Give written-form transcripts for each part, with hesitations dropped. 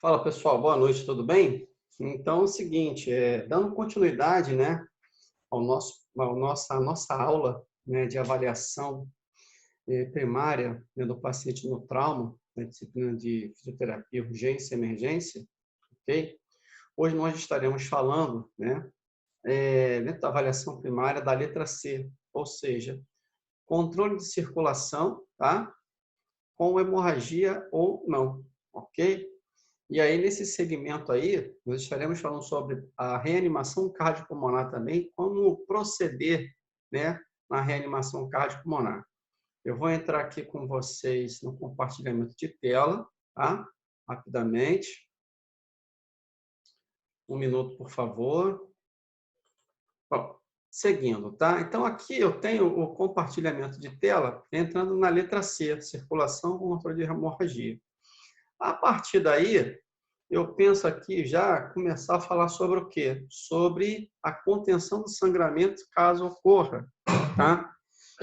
Fala pessoal, boa noite, tudo bem? Então é o seguinte, dando continuidade, né, à nossa aula, né, de avaliação primária, né, do paciente no trauma, na disciplina de fisioterapia, urgência e emergência, ok? Hoje nós estaremos falando, né, dentro da avaliação primária da letra C, ou seja, controle de circulação, tá? Com hemorragia ou não, ok? E aí, nesse segmento aí, nós estaremos falando sobre a reanimação cardiopulmonar também, como proceder, né, na reanimação cardiopulmonar. Eu vou entrar aqui com vocês no compartilhamento de tela, tá? Rapidamente. Um minuto, por favor. Bom, seguindo, tá? Então, aqui eu tenho o compartilhamento de tela entrando na letra C, circulação com controle de hemorragia. A partir daí, eu penso aqui já começar a falar sobre o quê? Sobre a contenção do sangramento caso ocorra, tá?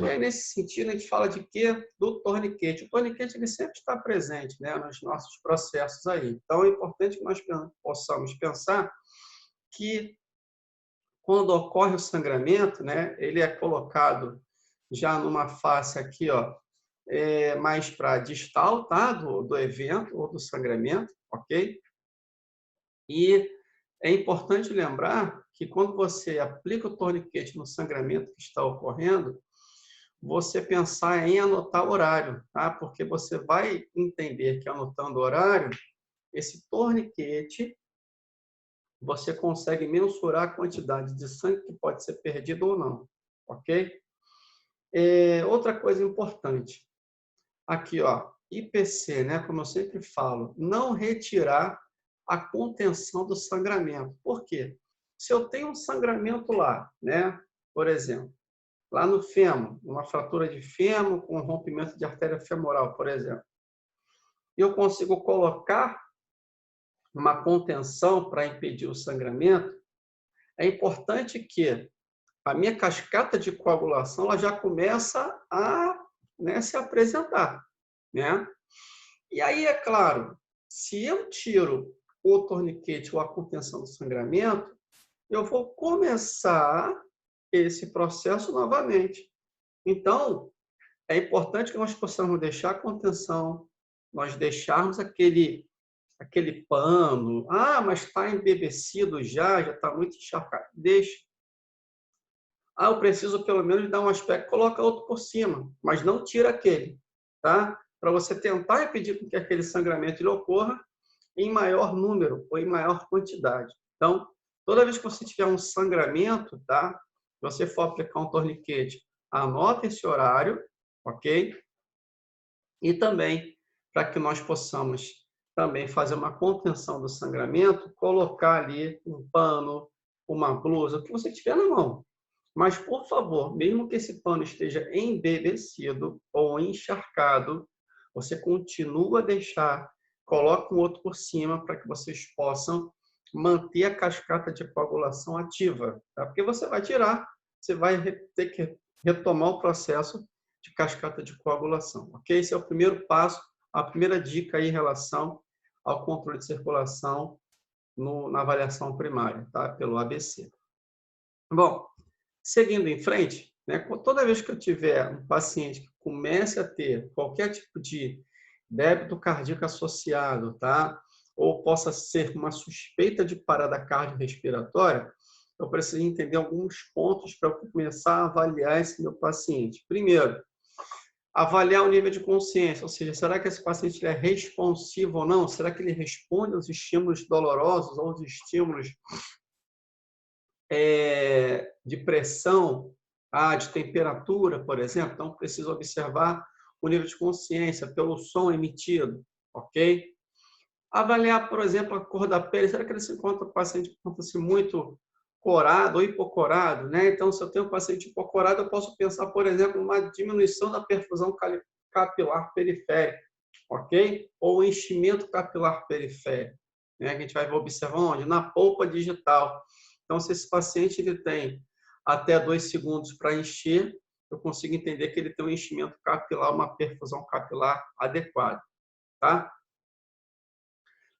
E aí, nesse sentido, a gente fala de quê? Do torniquete. O torniquete ele sempre está presente, né, nos nossos processos aí. Então, é importante que nós possamos pensar que quando ocorre o sangramento, né, ele é colocado já numa face aqui, ó, mais para distal, tá, do evento ou do sangramento, ok? E é importante lembrar que quando você aplica o torniquete no sangramento que está ocorrendo, você pensar em anotar o horário, tá? Porque você vai entender que anotando o horário, esse torniquete, você consegue mensurar a quantidade de sangue que pode ser perdido ou não, ok? Outra coisa importante, aqui, ó, IPC, né? Como eu sempre falo, não retirar a contenção do sangramento. Por quê? Se eu tenho um sangramento lá, né? Por exemplo, lá no fêmur, uma fratura de fêmur com rompimento de artéria femoral, por exemplo, e eu consigo colocar uma contenção para impedir o sangramento, é importante que a minha cascata de coagulação ela já começa a, né, se apresentar, né? E aí, é claro, se eu tiro o torniquete ou a contenção do sangramento, eu vou começar esse processo novamente. Então, é importante que nós possamos deixar a contenção, nós deixarmos aquele pano. Ah, mas está embebecido já está muito encharcado. Deixa. Ah, eu preciso pelo menos dar um aspecto, coloca outro por cima, mas não tira aquele, tá? Para você tentar impedir que aquele sangramento ele ocorra em maior número ou em maior quantidade. Então, toda vez que você tiver um sangramento, tá? Você for aplicar um torniquete, anota esse horário, ok? E também, para que nós possamos também fazer uma contenção do sangramento, colocar ali um pano, uma blusa, o que você tiver na mão. Mas, por favor, mesmo que esse pano esteja embevecido ou encharcado, você continua a deixar, coloca um outro por cima para que vocês possam manter a cascata de coagulação ativa. Tá? Porque você vai tirar, você vai ter que retomar o processo de cascata de coagulação. Ok? Esse é o primeiro passo, a primeira dica aí em relação ao controle de circulação na avaliação primária, tá? Pelo ABC. Bom, seguindo em frente, né, toda vez que eu tiver um paciente que comece a ter qualquer tipo de débito cardíaco associado, tá? Ou possa ser uma suspeita de parada cardiorrespiratória, eu preciso entender alguns pontos para eu começar a avaliar esse meu paciente. Primeiro, avaliar o nível de consciência, ou seja, será que esse paciente é responsivo ou não? Será que ele responde aos estímulos dolorosos ou aos estímulos de pressão, de temperatura, por exemplo? Então, preciso observar o nível de consciência pelo som emitido, ok? Avaliar, por exemplo, a cor da pele. Será que ele se encontra, o paciente encontra-se muito corado ou hipocorado, né? Então, se eu tenho um paciente hipocorado, eu posso pensar, por exemplo, numa diminuição da perfusão capilar periférica, ok? Ou enchimento capilar periférico, né? Que a gente vai observar onde? Na polpa digital. Então, se esse paciente ele tem até 2 segundos para encher, eu consigo entender que ele tem um enchimento capilar, uma perfusão capilar adequada, tá?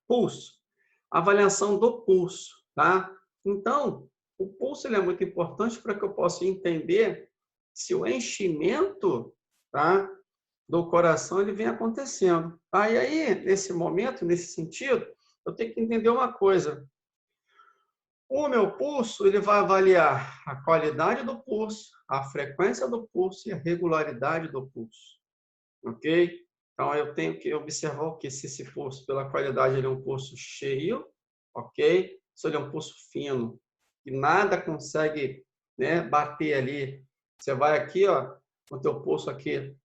Pulso. Avaliação do pulso, tá? Então, o pulso ele é muito importante para que eu possa entender se o enchimento, tá, do coração ele vem acontecendo. Tá? E aí, nesse momento, nesse sentido, eu tenho que entender uma coisa. O meu pulso ele vai avaliar a qualidade do pulso, a frequência do pulso e a regularidade do pulso. Ok? Então, eu tenho que observar o que? Se esse pulso, pela qualidade, ele é um pulso cheio, ok? Se ele é um pulso fino, que nada consegue, né, bater ali. Você vai aqui, ó, o teu pulso aqui,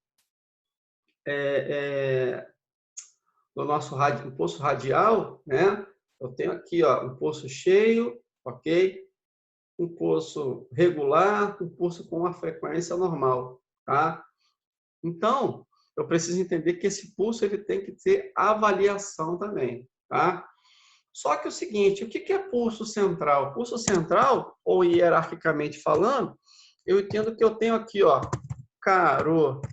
no nosso pulso radial, né? Eu tenho aqui, ó, um pulso cheio, ok? Um pulso regular, um pulso com uma frequência normal, tá? Então, eu preciso entender que esse pulso ele tem que ter avaliação também, tá? Só que é o seguinte, o que é pulso central? Pulso central, ou hierarquicamente falando, eu entendo que eu tenho aqui, ó, carotídeo,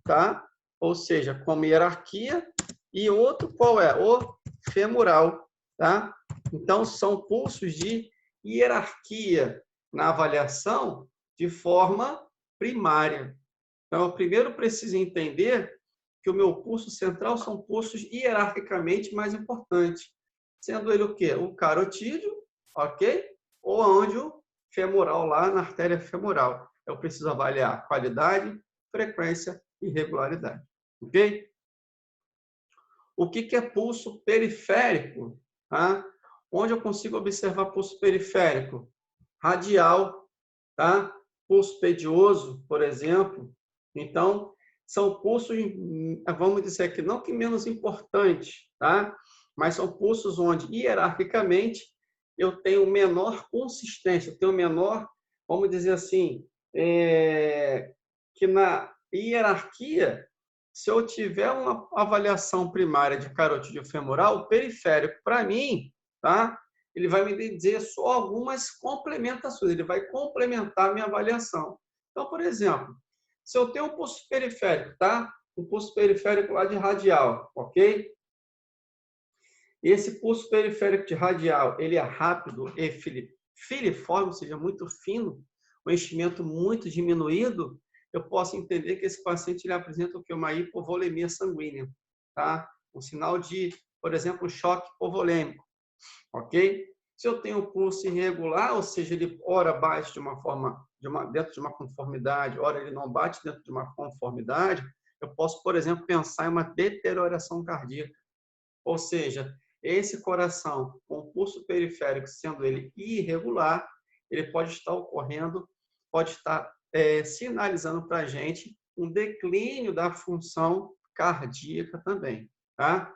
tá? Ou seja, como hierarquia, e outro qual é? O femoral, tá? Então, são pulsos de hierarquia na avaliação de forma primária. Então, eu primeiro preciso entender que o meu pulso central são pulsos hierarquicamente mais importantes, sendo ele o quê? O carotídeo, ok? Ou onde o femoral, lá na artéria femoral. Eu preciso avaliar qualidade, frequência e regularidade, ok? O que é pulso periférico? Tá? Onde eu consigo observar pulso periférico? Radial, tá? Pulso pedioso, por exemplo. Então, são pulsos, vamos dizer aqui, não que menos importantes, tá? Mas são pulsos onde, hierarquicamente, eu tenho menor consistência, eu tenho menor, vamos dizer assim, que na hierarquia, se eu tiver uma avaliação primária de carotídeo femoral, o periférico, para mim, tá? Ele vai me dizer só algumas complementações, ele vai complementar a minha avaliação. Então, por exemplo, se eu tenho um pulso periférico, tá? Um pulso periférico lá de radial, ok? E esse pulso periférico de radial, ele é rápido e filiforme, ou seja, muito fino, um enchimento muito diminuído, eu posso entender que esse paciente ele apresenta o que? Uma hipovolemia sanguínea, tá? Um sinal de, por exemplo, choque hipovolêmico, ok? Se eu tenho um pulso irregular, ou seja, ele ora bate de uma forma, dentro de uma conformidade, ora ele não bate dentro de uma conformidade, eu posso, por exemplo, pensar em uma deterioração cardíaca. Ou seja, esse coração com o pulso periférico sendo ele irregular, ele pode estar ocorrendo, pode estar sinalizando para a gente um declínio da função cardíaca também, tá?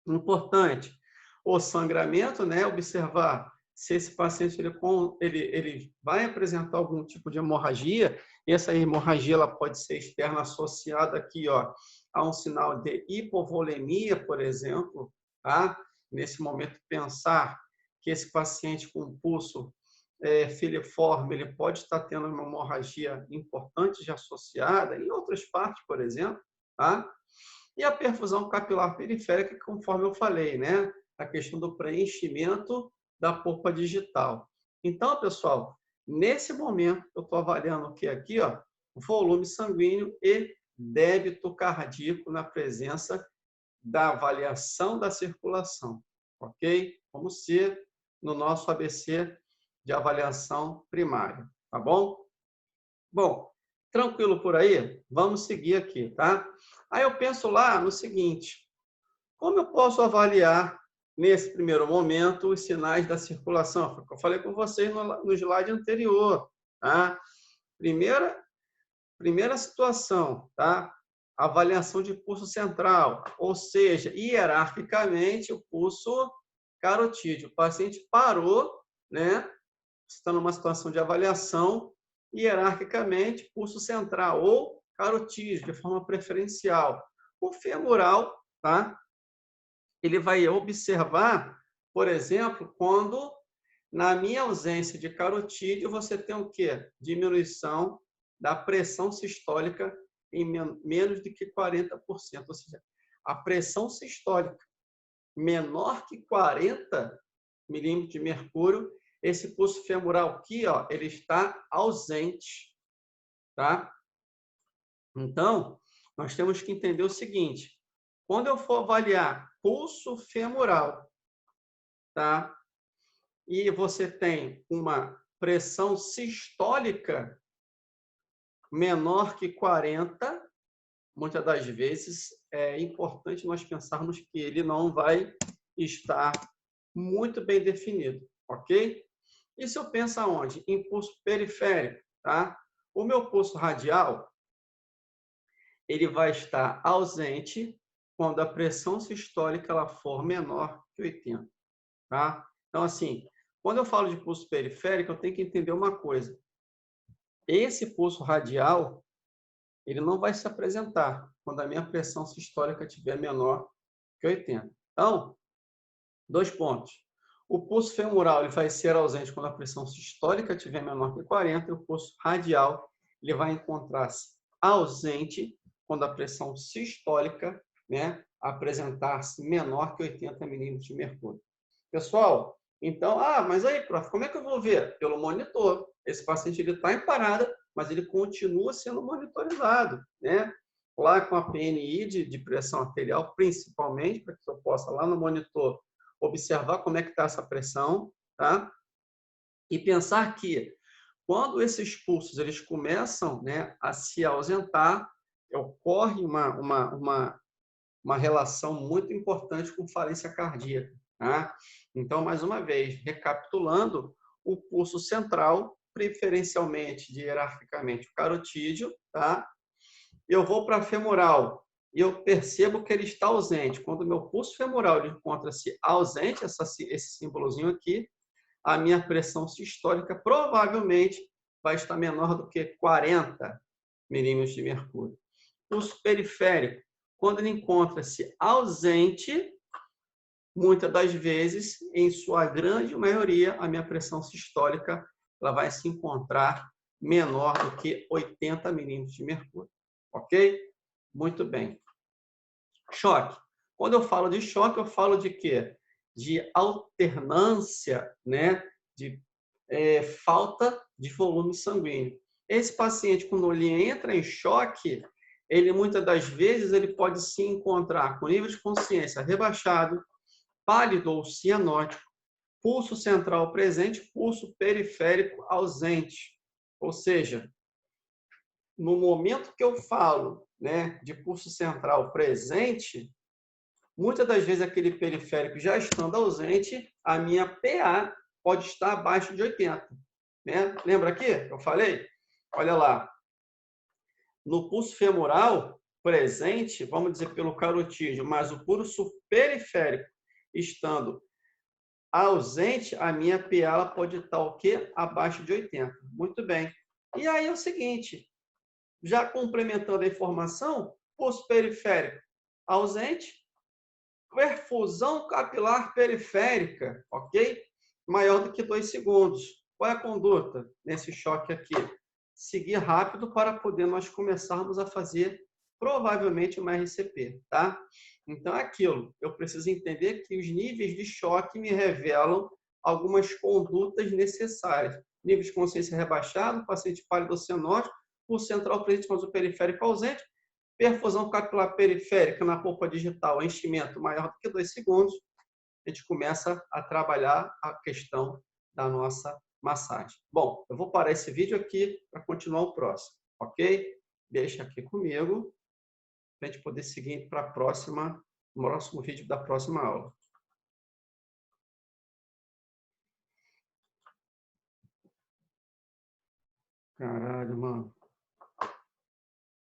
Importante, o sangramento, né? Observar se esse paciente ele vai apresentar algum tipo de hemorragia, e essa hemorragia ela pode ser externa associada aqui, ó, a um sinal de hipovolemia, por exemplo, tá? Nesse momento, pensar que esse paciente com pulso filiforme, ele pode estar tendo uma hemorragia importante já associada, em outras partes, por exemplo, tá? E a perfusão capilar periférica, conforme eu falei, né? A questão do preenchimento da polpa digital. Então, pessoal, nesse momento, eu estou avaliando o que aqui, ó, volume sanguíneo e débito cardíaco na presença da avaliação da circulação, ok? Como ser no nosso ABC de avaliação primária, tá bom? Bom, tranquilo por aí? Vamos seguir aqui, tá? Aí eu penso lá no seguinte, como eu posso avaliar, nesse primeiro momento, os sinais da circulação? Foi o que eu falei com vocês no slide anterior, tá? Primeira situação, tá? Avaliação de pulso central, ou seja, hierarquicamente, o pulso carotídeo. O paciente parou, né? Está numa situação de avaliação, hierarquicamente, pulso central ou carotídeo, de forma preferencial. O femoral, tá? Ele vai observar, por exemplo, quando, na minha ausência de carotídeo, você tem o quê? Diminuição da pressão sistólica em menos de que 40%. Ou seja, a pressão sistólica menor que 40 milímetros de mercúrio, esse pulso femoral aqui, ó, ele está ausente, tá? Então, nós temos que entender o seguinte: quando eu for avaliar pulso femoral, tá? E você tem uma pressão sistólica menor que 40, muitas das vezes é importante nós pensarmos que ele não vai estar muito bem definido, ok? E se eu penso aonde? Em pulso periférico, tá? O meu pulso radial, ele vai estar ausente quando a pressão sistólica ela for menor que 80, tá? Então, assim, quando eu falo de pulso periférico, eu tenho que entender uma coisa. Esse pulso radial, ele não vai se apresentar quando a minha pressão sistólica estiver menor que 80. Então, 2 pontos. O pulso femoral ele vai ser ausente quando a pressão sistólica estiver menor que 40, e o pulso radial ele vai encontrar-se ausente quando a pressão sistólica, né, apresentar-se menor que 80 milímetros de mercúrio. Pessoal, então, mas aí, prof, como é que eu vou ver? Pelo monitor. Esse paciente está em parada, mas ele continua sendo monitorizado, né? Lá com a PNI de pressão arterial, principalmente, para que eu possa, lá no monitor, observar como é que está essa pressão, tá? E pensar que, quando esses pulsos eles começam, né, a se ausentar, ocorre uma relação muito importante com falência cardíaca. Tá? Então, mais uma vez, recapitulando, o pulso central, preferencialmente, hierarquicamente, o carotídeo, tá? Eu vou para a femoral e eu percebo que ele está ausente. Quando o meu pulso femoral encontra-se ausente, esse símbolozinho aqui, a minha pressão sistólica provavelmente vai estar menor do que 40 milímetros de mercúrio. Pulso periférico, quando ele encontra-se ausente, muitas das vezes, em sua grande maioria, a minha pressão sistólica ela vai se encontrar menor do que 80 milímetros de mercúrio. Ok? Muito bem. Choque. Quando eu falo de choque, eu falo de quê? De alternância, né? De falta de volume sanguíneo. Esse paciente, quando ele entra em choque, ele muitas das vezes ele pode se encontrar com nível de consciência rebaixado, pálido ou cianótico, pulso central presente, pulso periférico ausente. Ou seja, no momento que eu falo, né, de pulso central presente, muitas das vezes aquele periférico já estando ausente, a minha PA pode estar abaixo de 80. Né? Lembra aqui? Eu falei? Olha lá. No pulso femoral presente, vamos dizer pelo carotídeo, mas o pulso periférico estando ausente, a minha PA pode estar o quê? Abaixo de 80. Muito bem. E aí é o seguinte, já complementando a informação, pulso periférico ausente, perfusão capilar periférica, ok? Maior do que 2 segundos. Qual é a conduta nesse choque aqui? Seguir rápido para poder nós começarmos a fazer provavelmente uma RCP, tá? Então é aquilo. Eu preciso entender que os níveis de choque me revelam algumas condutas necessárias. Nível de consciência rebaixado, paciente pálido cianótico, o central presente, mas o periférico ausente, perfusão capilar periférica na polpa digital, enchimento maior do que 2 segundos, a gente começa a trabalhar a questão da nossa massagem. Bom, eu vou parar esse vídeo aqui para continuar o próximo, ok? Deixa aqui comigo para a gente poder seguir para o próximo vídeo da próxima aula. Caralho, mano.